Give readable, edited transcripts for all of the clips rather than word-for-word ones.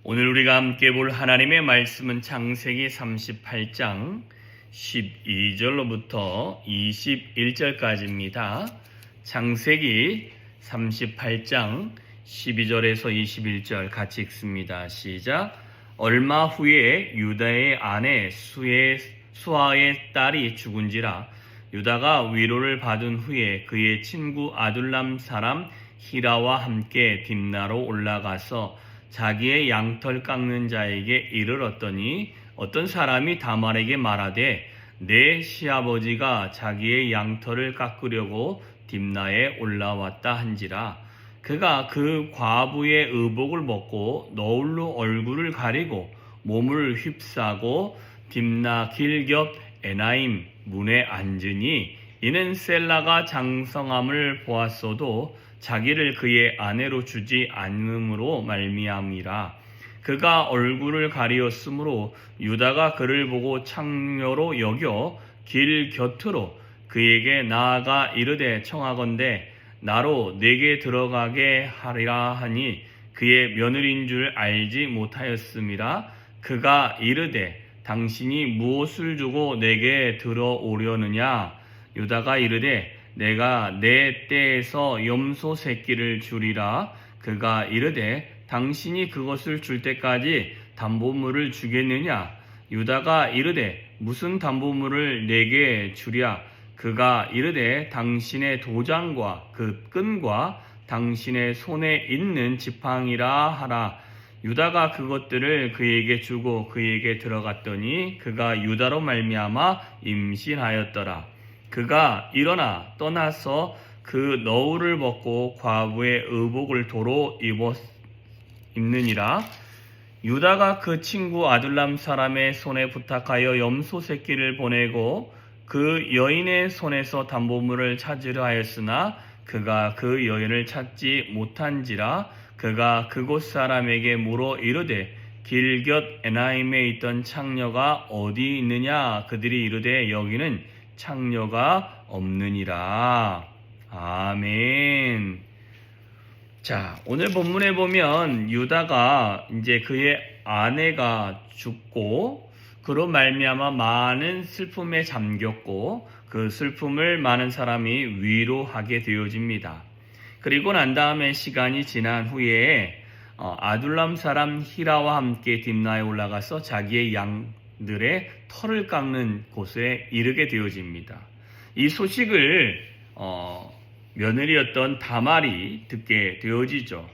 오늘 우리가 함께 볼 하나님의 말씀은 창세기 38장 12절로부터 21절까지입니다. 창세기 38장 12절에서 21절 같이 읽습니다. 시작. 얼마 후에 유다의 아내 수아의 딸이 죽은지라. 유다가 위로를 받은 후에 그의 친구 아둘람 사람 히라와 함께 딥나로 올라가서 자기의 양털 깎는 자에게 이르렀더니 어떤 사람이 다말에게 말하되 내 시아버지가 자기의 양털을 깎으려고 딥나에 올라왔다 한지라. 그가 그 과부의 의복을 벗고 너울로 얼굴을 가리고 몸을 휩싸고 딥나 길 겹 에나임 문에 앉으니 이는 셀라가 장성함을 보았어도 자기를 그의 아내로 주지 않음으로 말미암이라. 그가 얼굴을 가리었으므로 유다가 그를 보고 창녀로 여겨 길 곁으로 그에게 나아가 이르되 청하건대 나로 내게 들어가게 하리라 하니 그의 며느리인 줄 알지 못하였음이라. 그가 이르되 당신이 무엇을 주고 내게 들어오려느냐. 유다가 이르되 내가 내 떼에서 염소 새끼를 주리라. 그가 이르되 당신이 그것을 줄 때까지 담보물을 주겠느냐. 유다가 이르되 무슨 담보물을 내게 주랴. 그가 이르되 당신의 도장과 그 끈과 당신의 손에 있는 지팡이라 하라. 유다가 그것들을 그에게 주고 그에게 들어갔더니 그가 유다로 말미암아 임신하였더라. 그가 일어나 떠나서 그 너울을 벗고 과부의 의복을 도로 입느니라. 유다가 그 친구 아둘람 사람의 손에 부탁하여 염소 새끼를 보내고 그 여인의 손에서 담보물을 찾으려 하였으나 그가 그 여인을 찾지 못한지라. 그가 그곳 사람에게 물어 이르되 길 곁 에나임에 있던 창녀가 어디 있느냐. 그들이 이르되 여기는 창녀가 없느니라. 아멘. 자, 오늘 본문에 보면 유다가 이제 그의 아내가 죽고 그로 말미암아 많은 슬픔에 잠겼고 그 슬픔을 많은 사람이 위로하게 되어집니다. 그리고 난 다음에 시간이 지난 후에 아둘람 사람 히라와 함께 딥나에 올라가서 자기의 양들의 털을 깎는 곳에 이르게 되어집니다. 이 소식을 며느리였던 다말이 듣게 되어지죠.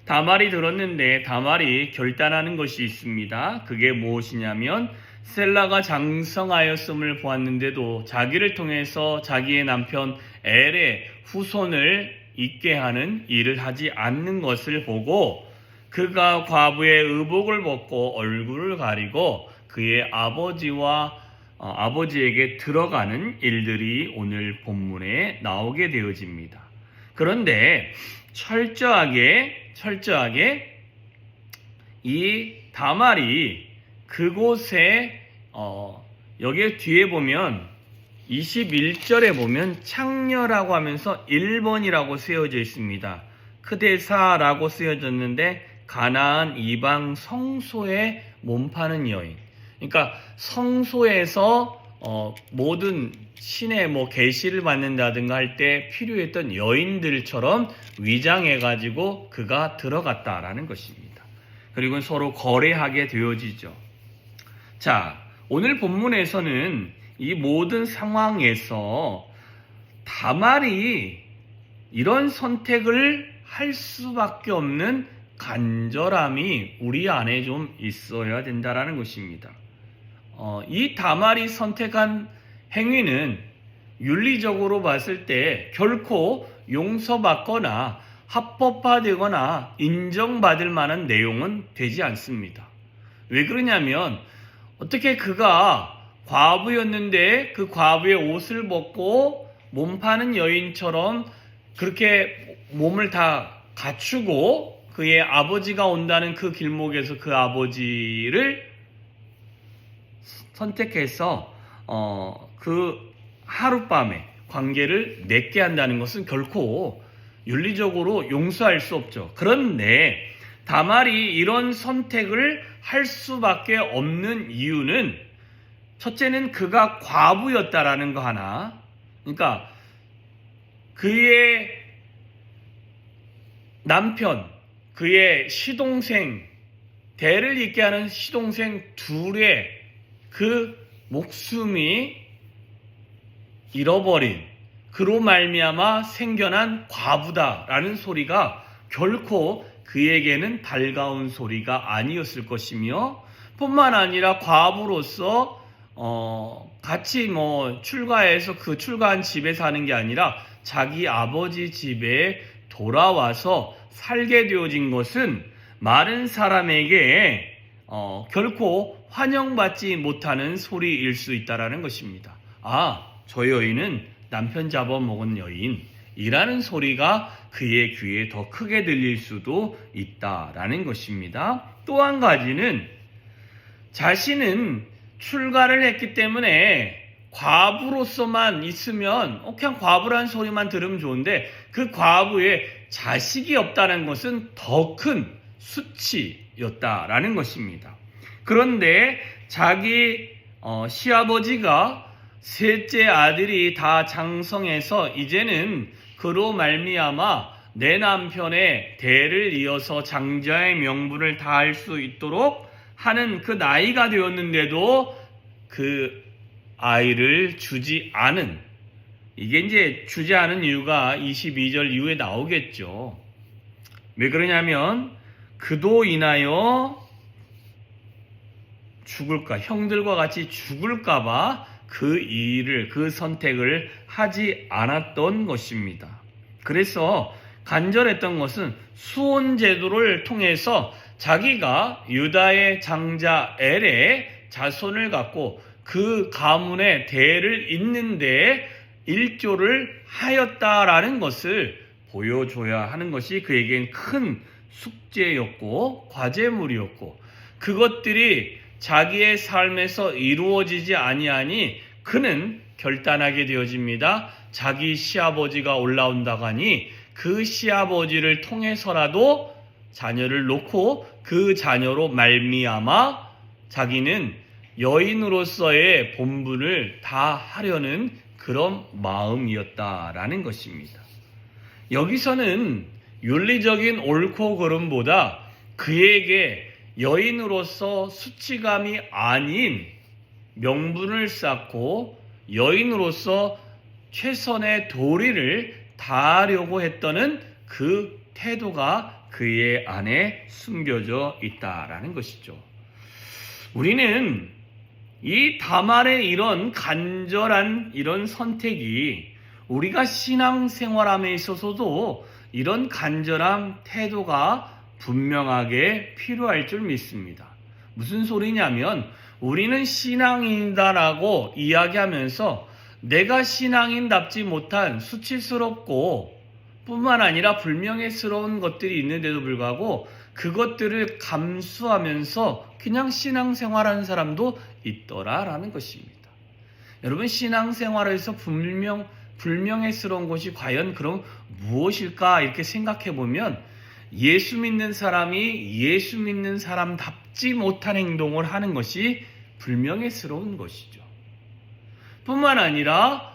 다말이 들었는데 다말이 결단하는 것이 있습니다. 그게 무엇이냐면 셀라가 장성하였음을 보았는데도 자기를 통해서 자기의 남편 엘의 후손을 있게 하는 일을 하지 않는 것을 보고 그가 과부의 의복을 벗고 얼굴을 가리고 그의 아버지에게 들어가는 일들이 오늘 본문에 나오게 되어집니다. 그런데 철저하게 이 다말이 그곳에 여기 뒤에 보면 21절에 보면 창녀라고 하면서 1번이라고 쓰여져 있습니다. 크데사라고 쓰여졌는데 가나안 이방 성소에 몸파는 여인. 그러니까 성소에서 모든 신의 계시를 받는다든가 할 때 필요했던 여인들처럼 위장해가지고 그가 들어갔다라는 것입니다. 그리고 서로 거래하게 되어지죠. 자, 오늘 본문에서는 이 모든 상황에서 다말이 이런 선택을 할 수밖에 없는 간절함이 우리 안에 좀 있어야 된다라는 것입니다. 이 다말이 선택한 행위는 윤리적으로 봤을 때 결코 용서받거나 합법화되거나 인정받을 만한 내용은 되지 않습니다. 왜 그러냐면 어떻게 그가 과부였는데 그 과부의 옷을 벗고 몸 파는 여인처럼 그렇게 몸을 다 갖추고 그의 아버지가 온다는 그 길목에서 그 아버지를 선택해서 그 하룻밤에 관계를 맺게 한다는 것은 결코 윤리적으로 용서할 수 없죠. 그런데 다말이 이런 선택을 할 수밖에 없는 이유는 첫째는 그가 과부였다라는 거 하나. 그러니까 그의 남편, 그의 시동생, 대를 잇게 하는 시동생 둘의 그 목숨이 잃어버린, 그로 말미암아 생겨난 과부다라는 소리가 결코 그에게는 달가운 소리가 아니었을 것이며, 뿐만 아니라 과부로서 같이 출가해서 그 출가한 집에 사는 게 아니라 자기 아버지 집에 돌아와서 살게 되어진 것은 많은 사람에게 결코 환영받지 못하는 소리일 수 있다라는 것입니다. 저 여인은 남편 잡아먹은 여인이라는 소리가 그의 귀에 더 크게 들릴 수도 있다라는 것입니다. 또 한 가지는 자신은 출가를 했기 때문에 과부로서만 있으면 그냥 과부라는 소리만 들으면 좋은데, 그 과부에 자식이 없다는 것은 더 큰 수치였다라는 것입니다. 그런데 자기 시아버지가 셋째 아들이 다 장성해서 이제는 그로 말미암아 내 남편의 대를 이어서 장자의 명분을 다할 수 있도록 하는 그 나이가 되었는데도 그 아이를 주지 않은, 이게 이제 주지 않은 이유가 22절 이후에 나오겠죠. 왜 그러냐면 그도 인하여 죽을까, 형들과 같이 죽을까봐 그 선택을 하지 않았던 것입니다. 그래서 간절했던 것은 수혼 제도를 통해서 자기가 유다의 장자 엘의 자손을 갖고 그 가문의 대를 잇는데 일조를 하였다라는 것을 보여줘야 하는 것이 그에겐 큰 숙제였고 과제물이었고, 그것들이 자기의 삶에서 이루어지지 아니하니 그는 결단하게 되어집니다. 자기 시아버지가 올라온다가니 그 시아버지를 통해서라도 자녀를 놓고 그 자녀로 말미암아 자기는 여인으로서의 본분을 다 하려는 그런 마음이었다라는 것입니다. 여기서는 윤리적인 옳고 그름보다 그에게 여인으로서 수치감이 아닌 명분을 쌓고 여인으로서 최선의 도리를 다하려고 했던 그 태도가 그의 안에 숨겨져 있다라는 것이죠. 우리는 이 다말의 이런 간절한 이런 선택이 우리가 신앙생활함에 있어서도 이런 간절한 태도가 분명하게 필요할 줄 믿습니다. 무슨 소리냐면 우리는 신앙인이다라고 이야기하면서 내가 신앙인답지 못한 수치스럽고 뿐만 아니라 불명예스러운 것들이 있는데도 불구하고 그것들을 감수하면서 그냥 신앙생활하는 사람도 있더라라는 것입니다. 여러분, 신앙생활에서 불명예스러운 것이 과연 그럼 무엇일까 이렇게 생각해 보면 예수 믿는 사람이 예수 믿는 사람답지 못한 행동을 하는 것이 불명예스러운 것이죠. 뿐만 아니라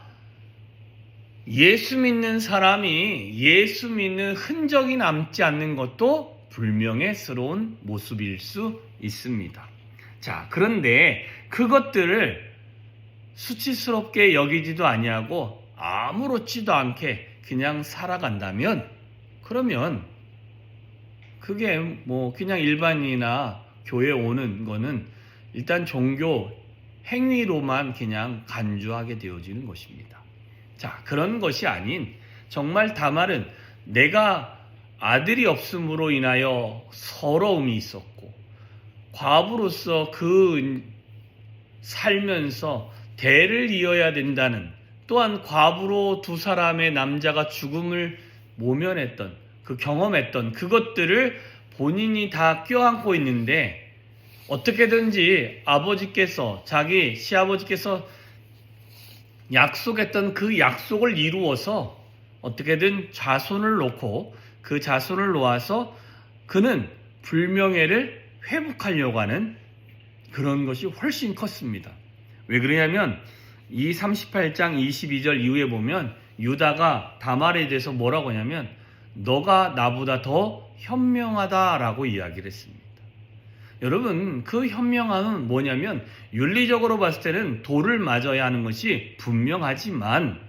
예수 믿는 사람이 예수 믿는 흔적이 남지 않는 것도 불명예스러운 모습일 수 있습니다. 자, 그런데 그것들을 수치스럽게 여기지도 아니하고 아무렇지도 않게 그냥 살아간다면, 그러면 그게 그냥 일반인이나 교회 오는 거는 일단 종교 행위로만 그냥 간주하게 되어지는 것입니다. 자, 그런 것이 아닌 정말 다말은 내가 아들이 없음으로 인하여 서러움이 있었고 과부로서 그 살면서 대를 이어야 된다는, 또한 과부로 두 사람의 남자가 죽음을 모면했던 경험했던 그것들을 본인이 다 껴안고 있는데 어떻게든지 아버지께서, 자기 시아버지께서 약속했던 그 약속을 이루어서 어떻게든 자손을 놓고 그 자손을 놓아서 그는 불명예를 회복하려고 하는 그런 것이 훨씬 컸습니다. 왜 그러냐면 이 38장 22절 이후에 보면 유다가 다말에 대해서 뭐라고 하냐면 너가 나보다 더 현명하다라고 이야기를 했습니다. 여러분, 그 현명함은 뭐냐면 윤리적으로 봤을 때는 도를 맞아야 하는 것이 분명하지만,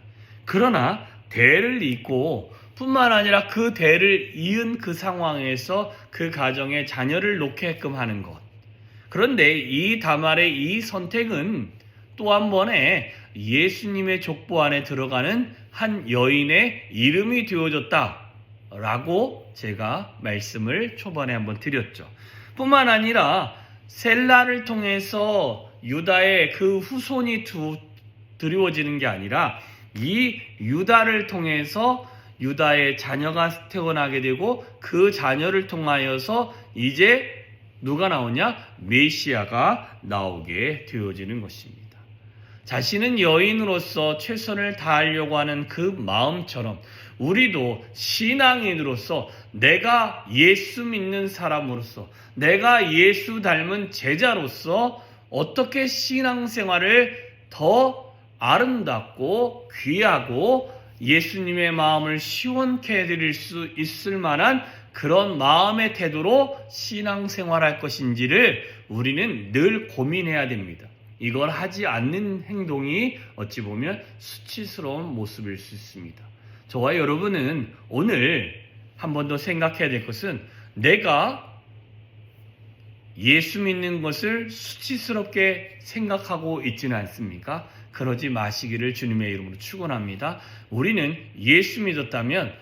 그러나 대를 잇고 뿐만 아니라 그 대를 이은 그 상황에서 그 가정에 자녀를 놓게끔 하는 것. 그런데 이 다말의 이 선택은 또 한 번에 예수님의 족보 안에 들어가는 한 여인의 이름이 되어졌다라고 제가 말씀을 초반에 한번 드렸죠. 뿐만 아니라 셀라를 통해서 유다의 그 후손이 드리워지는 게 아니라 이 유다를 통해서 유다의 자녀가 태어나게 되고 그 자녀를 통하여서 이제 누가 나오냐? 메시아가 나오게 되어지는 것입니다. 자신은 여인으로서 최선을 다하려고 하는 그 마음처럼 우리도 신앙인으로서 내가 예수 믿는 사람으로서 내가 예수 닮은 제자로서 어떻게 신앙생활을 더 아름답고 귀하고 예수님의 마음을 시원케 해드릴 수 있을 만한 그런 마음의 태도로 신앙생활할 것인지를 우리는 늘 고민해야 됩니다. 이걸 하지 않는 행동이 어찌 보면 수치스러운 모습일 수 있습니다. 저와 여러분은 오늘 한 번 더 생각해야 될 것은 내가 예수 믿는 것을 수치스럽게 생각하고 있지는 않습니까? 그러지 마시기를 주님의 이름으로 축원합니다. 우리는 예수 믿었다면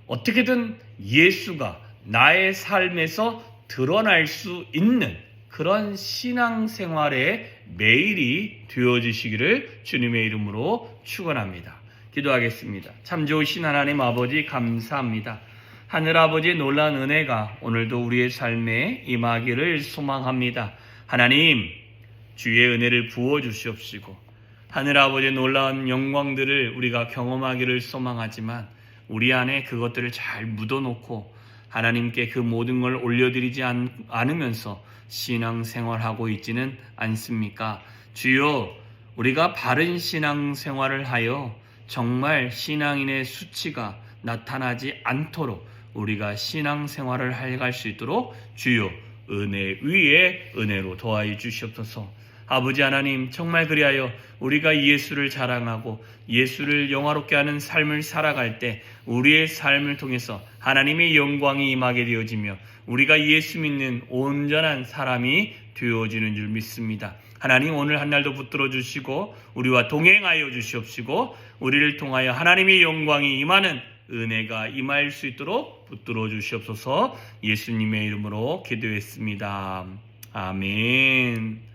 어떻게든 예수가 나의 삶에서 드러날 수 있는 그런 신앙생활의 매일이 되어주시기를 주님의 이름으로 축원합니다. 기도하겠습니다. 참 좋으신 하나님 아버지 감사합니다. 하늘아버지의 놀라운 은혜가 오늘도 우리의 삶에 임하기를 소망합니다. 하나님, 주의 은혜를 부어주시옵시고 하늘아버지의 놀라운 영광들을 우리가 경험하기를 소망하지만 우리 안에 그것들을 잘 묻어놓고 하나님께 그 모든 걸 올려드리지 않으면서 신앙생활하고 있지는 않습니까? 주여, 우리가 바른 신앙생활을 하여 정말 신앙인의 수치가 나타나지 않도록 우리가 신앙생활을 할 수 있도록 주여 은혜 위에 은혜로 도와해 주시옵소서. 아버지 하나님, 정말 그리하여 우리가 예수를 자랑하고 예수를 영화롭게 하는 삶을 살아갈 때 우리의 삶을 통해서 하나님의 영광이 임하게 되어지며 우리가 예수 믿는 온전한 사람이 되어지는 줄 믿습니다. 하나님, 오늘 한 날도 붙들어 주시고 우리와 동행하여 주시옵시고 우리를 통하여 하나님의 영광이 임하는 은혜가 임할 수 있도록 붙들어 주시옵소서. 예수님의 이름으로 기도했습니다. 아멘.